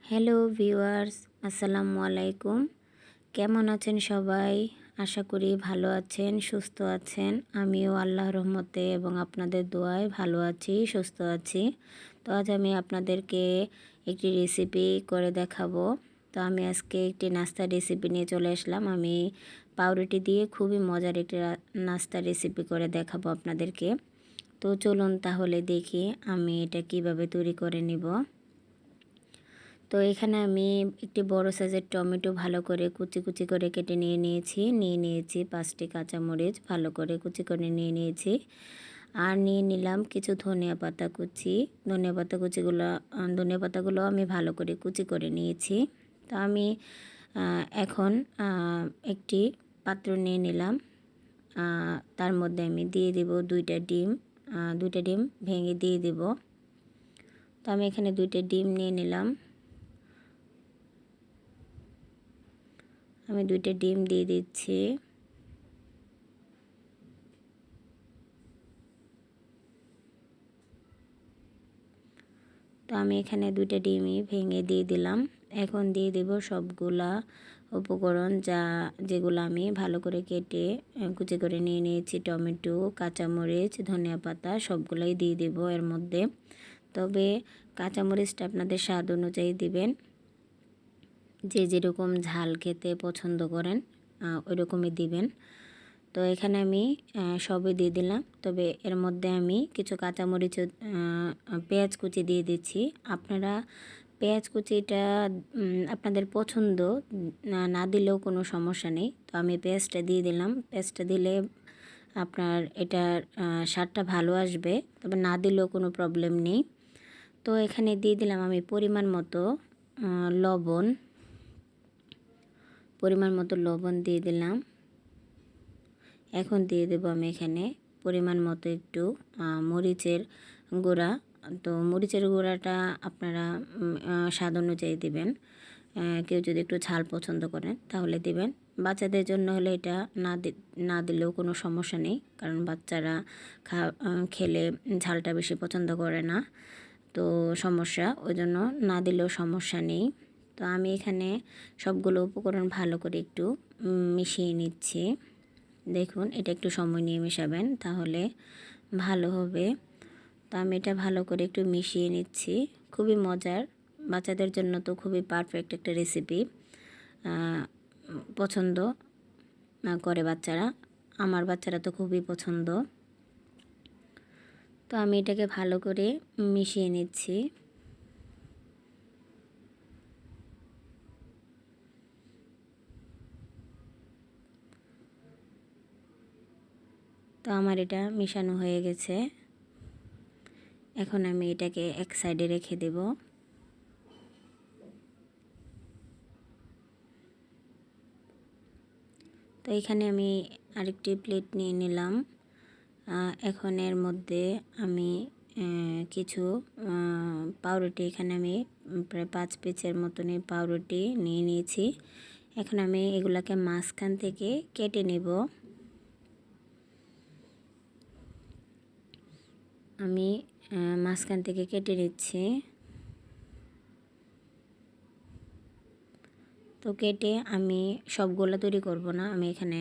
Hello viewers, আসসালামু আলাইকুম। কেমন আছেন সবাই? আশা করি ভালো আছেন, সুস্থ আছেন। আমিও আল্লাহর রহমতে এবং আপনাদের দোয়ায় ভালো আছি, সুস্থ আছি। তো আজ আমি আপনাদেরকে একটি রেসিপি করে দেখাবো। তো আমি আজকে একটি নাস্তার রেসিপি নিয়ে চলে আসলাম। আমি পাউরুটি দিয়ে খুবই মজার একটি নাস্তার রেসিপি করে দেখাবো আপনাদেরকে। তো চলুন তাহলে দেখি আমি এটা কিভাবে তৈরি করে নিব। তো এখানে আমি একটি বড় সাইজের টমেটো ভালো করে কুচি কুচি করে কেটে নিয়েছি 5টি কাঁচামরিচ ভালো করে কুচি করে নিয়েছি। আর নিয়ে নিলাম কিছু ধনিয়া পাতা কুচি। ধনিয়া পাতাগুলো আমি ভালো করে কুচি করে নিয়েছি। তো আমি এখন একটি পাত্র নিয়ে নিলাম। তার মধ্যে আমি দিয়ে দিব 2টা ডিম। 2টা ডিম ভেঙে দিয়ে দিব। তো আমি এখানে 2টা ডিম নিয়ে নিলাম। আমি 2টা ডিম দিয়ে দিচ্ছি। তো আমি এখানে 2টা ডিমই ভেঙে দিয়ে দিলাম। এখন দিয়ে দেব সবগুলা উপকরণ যেগুলো আমি ভালো করে কেটে কুচি করে নিয়েছি। টমেটো, কাঁচামরিচ, ধনিয়া পাতা সবগুলাই দিয়ে দেব এর মধ্যে। তবে কাঁচামরিচটা আপনাদের স্বাদ অনুযায়ী দিবেন। যে যেরকম ঝাল খেতে পছন্দ করেন ওই রকমই দিবেন। তো এখানে আমি সবই দিয়ে দিলাম। তবে এর মধ্যে আমি কিছু কাঁচামরিচ, পেঁয়াজ কুচি দিয়ে দিচ্ছি। আপনারা পেঁয়াজ কুচিটা আপনাদের পছন্দ না দিলেও কোনো সমস্যা নেই। তো আমি পেঁয়াজটা দিয়ে দিলাম। পেঁয়াজটা দিলে আপনার এটার স্বাদটা ভালো আসবে, তবে না দিলেও কোনো প্রবলেম নেই। তো এখানে দিয়ে দিলাম আমি পরিমাণ মতো লবণ দিয়ে দিলাম। এখন দিয়ে দেব আমি এখানে পরিমাণ মতো একটু মরিচের গুঁড়া। তো মরিচের গুঁড়াটা আপনারা স্বাদ অনুযায়ী দিবেন। কেউ যদি একটু ঝাল পছন্দ করেন তাহলে দিবেন। বাচ্চাদের জন্য হলে এটা না দিলেও কোনো সমস্যা নেই, কারণ বাচ্চারা খেলে ঝালটা বেশি পছন্দ করে না। তো ওই জন্য না দিলেও সমস্যা নেই। তো আমি এখানে সবগুলো উপকরণ ভালো করে একটু মিশিয়ে নিচ্ছি। দেখুন, এটা একটু সময় নিয়ে মেশাবেন, তাহলে ভালো হবে। তো আমি এটা ভালো করে একটু মিশিয়ে নিচ্ছি। খুবই মজার, বাচ্চাদের জন্য তো খুবই পারফেক্ট একটা রেসিপি। পছন্দ করে বাচ্চারা, আমার বাচ্চারা তো খুবই পছন্দ। তো আমি এটাকে ভালো করে মিশিয়ে নিচ্ছি। তো আমার এটা মিশানো হয়ে গেছে। এখন আমি এটাকে এক সাইডে রেখে দেব। তো এখানে আমি আরেকটি প্লেট নিয়ে নিলাম। এখন এর মধ্যে আমি কিছু পাউরুটি, এখানে আমি প্রায় 5 পিসের মতনই পাউরুটি নিয়ে নিয়েছি। এখন আমি এগুলাকে মাঝখান থেকে কেটে নেব। আমি মাঝখান থেকে কেটে নিচ্ছি। তো কেটে আমি সবগুলো তৈরি করব না, আমি এখানে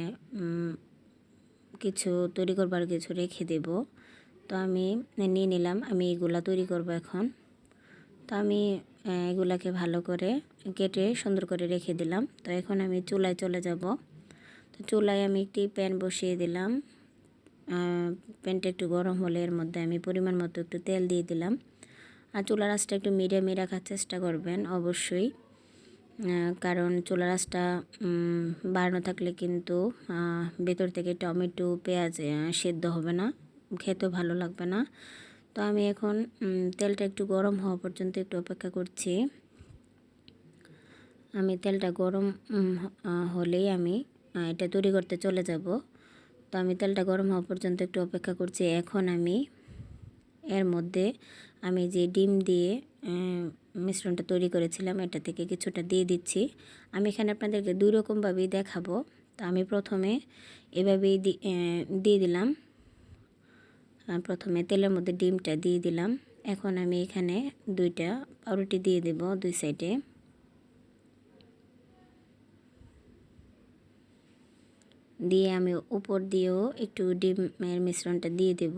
কিছু তৈরি করবার কিছু রেখে দেব। তো আমি নিয়ে নিলাম, আমি এগুলা তৈরি করব এখন। তো আমি এগুলাকে ভালো করে কেটে সুন্দর করে রেখে দিলাম। তো এখন আমি চুলায় চলে যাব। তো চুলায় আমি একটি প্যান বসিয়ে দিলাম। প্যানটা একটু গরম হলে এর মধ্যে আমি পরিমাণ মতো একটু তেল দিয়ে দিলাম। আর চুলার আঁচটা একটু মিডিয়ামে রাখার চেষ্টা করবেন অবশ্যই, কারণ চুলার আঁচটা বাড়ানো থাকলে কিন্তু ভেতর থেকে টমেটো, পেঁয়াজ সেদ্ধ হবে না, খেতেও ভালো লাগবে না। তো আমি এখন তেলটা একটু গরম হওয়া পর্যন্ত একটু অপেক্ষা করছি। আমি তেলটা গরম হলেই আমি এটা তৈরি করতে চলে যাব। তো আমি তেলটা গরম হওয়া পর্যন্ত একটু অপেক্ষা করছি। এখন আমি এর মধ্যে আমি যে ডিম দিয়ে মিশ্রণটা তৈরি করেছিলাম এটা থেকে কিছুটা দিয়ে দিচ্ছি। আমি এখানে আপনাদেরকে 2 রকমভাবেই দেখাবো। তো আমি প্রথমে এভাবেই দিয়ে দিলাম। প্রথমে তেলের মধ্যে ডিমটা দিয়ে দিলাম। এখন আমি এখানে 2টা পাউরুটি দিয়ে দেব 2 সাইডে। দিয়ে আমি উপর দিয়েও একটু ডিমের মিশ্রণটা দিয়ে দেব।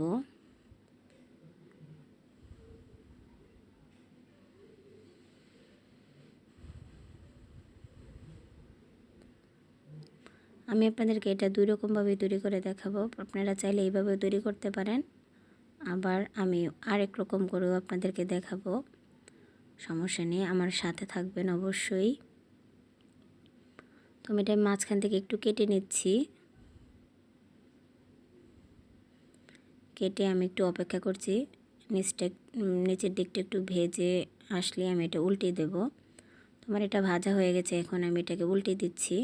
আমি আপনাদেরকে এটা 2 রকমভাবে তৈরি করে দেখাবো। আপনারা চাইলে এইভাবেও তৈরি করতে পারেন, আবার আমি আরেক রকম করেও আপনাদেরকে দেখাবো। সমস্যা নেই, আমার সাথে থাকবেন অবশ্যই। তো আমি এটা মাঝখান থেকে একটু কেটে নিচ্ছি। কেটে আমি একটু অপেক্ষা করছি, নিচের দিকটা একটু ভেজে আসলে আমি এটা উল্টে দেব। তোমার এটা ভাজা হয়ে গেছে, এখন আমি এটাকে উল্টে দিচ্ছি।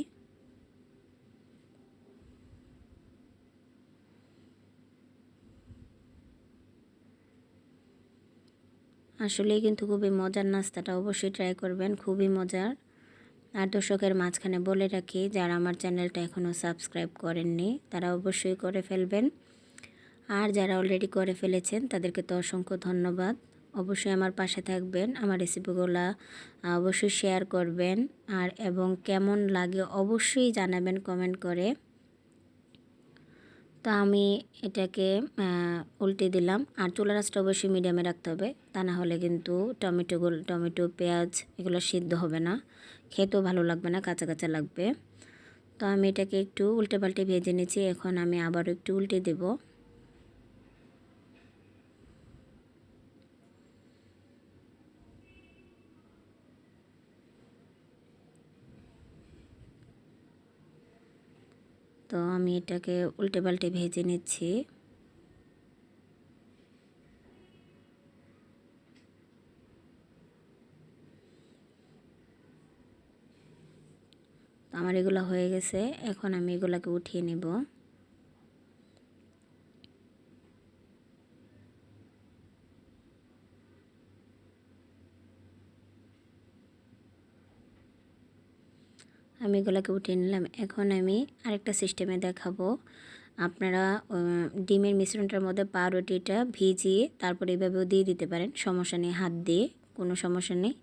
আসলেই কিন্তু খুবই মজার নাস্তাটা, অবশ্যই ট্রাই করবেন, খুবই মজার। আর দর্শকের মাঝখানে বলে রাখি, যারা আমার চ্যানেলটা এখনও সাবস্ক্রাইব করেননি তারা অবশ্যই করে ফেলবেন, আর যারা অলরেডি করে ফেলেছেন তাদেরকে তো অসংখ্য ধন্যবাদ। অবশ্যই আমার পাশে থাকবেন, আমার রেসিপিগুলো অবশ্যই শেয়ার করবেন, আর এবং কেমন লাগে অবশ্যই জানাবেন কমেন্ট করে। তো আমি এটাকে উল্টে দিলাম, আর চুলার আঁচটা অবশ্যই মিডিয়ামে রাখতে হবে, তা না হলে কিন্তু টমেটো পেঁয়াজ এগুলো সিদ্ধ হবে না, খেতেও ভালো লাগবে না, কাঁচা কাঁচা লাগবে। তো আমি এটাকে একটু উল্টে পাল্টে ভেজে নিয়েছি, এখন আমি আবারও একটু উল্টে দেব। তো আমি এটাকে উল্টে পাল্টে ভেজে নিচ্ছি। তো আমার এগুলো হয়ে গেছে, এখন আমি এগুলোকে উঠিয়ে নেব। আমি এগুলোকে উঠিয়ে নিলাম। এখন আমি আরেকটা সিস্টেমে দেখাবো। আপনারা ডিমের মিশ্রণটার মধ্যে পাউরুটিটা ভিজিয়ে তারপর এইভাবেও দিয়ে দিতে পারেন, সমস্যা নেই, হাত দিয়ে কোনো সমস্যা নেই।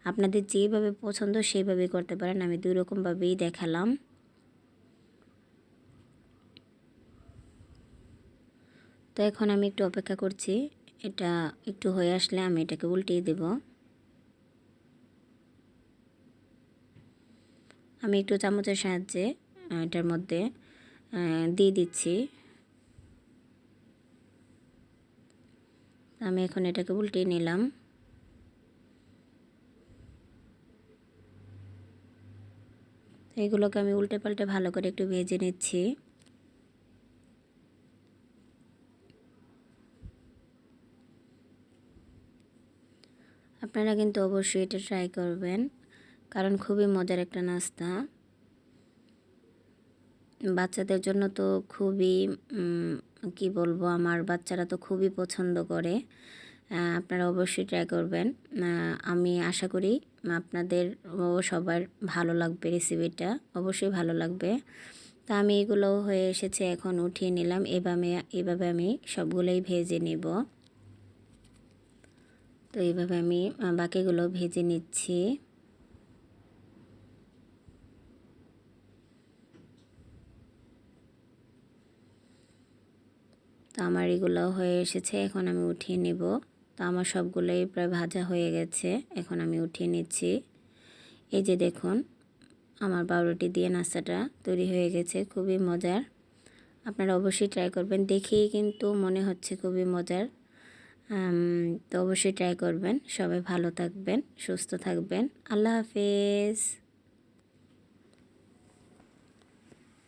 আপনাদের যেভাবে পছন্দ সেইভাবেই করতে পারেন, আমি 2 রকমভাবেই দেখালাম। তো এখন আমি একটু অপেক্ষা করছি, এটা একটু হয়ে আসলে আমি এটাকে উল্টিয়ে দেব। আমি একটু চামচের সাহায্যে এটার মধ্যে দিয়ে দিচ্ছি। আমি এখন এটাকে উল্টিয়ে নিলাম। এগুলোকে আমি উল্টে পাল্টে ভালো করে একটু ভেজে নিচ্ছি। আপনারা কিন্তু অবশ্যই এটা ট্রাই করবেন, কারণ খুবই মজার একটা নাস্তা। বাচ্চাদের জন্য তো খুবই কি বলবো, আমার বাচ্চারা তো খুবই পছন্দ করে। আপনারা অবশ্যই ট্রাই করবেন। আমি আশা করি আপনাদের সবার ভালো লাগবে, রেসিপিটা অবশ্যই ভালো লাগবে। তা আমি এগুলো হয়ে এসেছে, এখন উঠিয়ে নিলাম। এভাবে আমি সবগুলোই ভেজে নেব। তো এইভাবে আমি বাকিগুলো ভেজে নিচ্ছি। তো আমার এগুলো হয়ে এসেছে, এখন আমি উঠিয়ে নেব। তো আমার সবগুলোই প্রায় ভাজা হয়ে গেছে, এখন আমি উঠিয়ে নিচ্ছি। এই যে দেখুন, আমার পাউরুটি দিয়ে নাস্তাটা তৈরি হয়ে গেছে, খুবই মজার। আপনারা অবশ্যই ট্রাই করবেন, দেখেই কিন্তু মনে হচ্ছে খুবই মজার। তো অবশ্যই ট্রাই করবেন। সবাই ভালো থাকবেন, সুস্থ থাকবেন। আল্লাহ হাফেজ।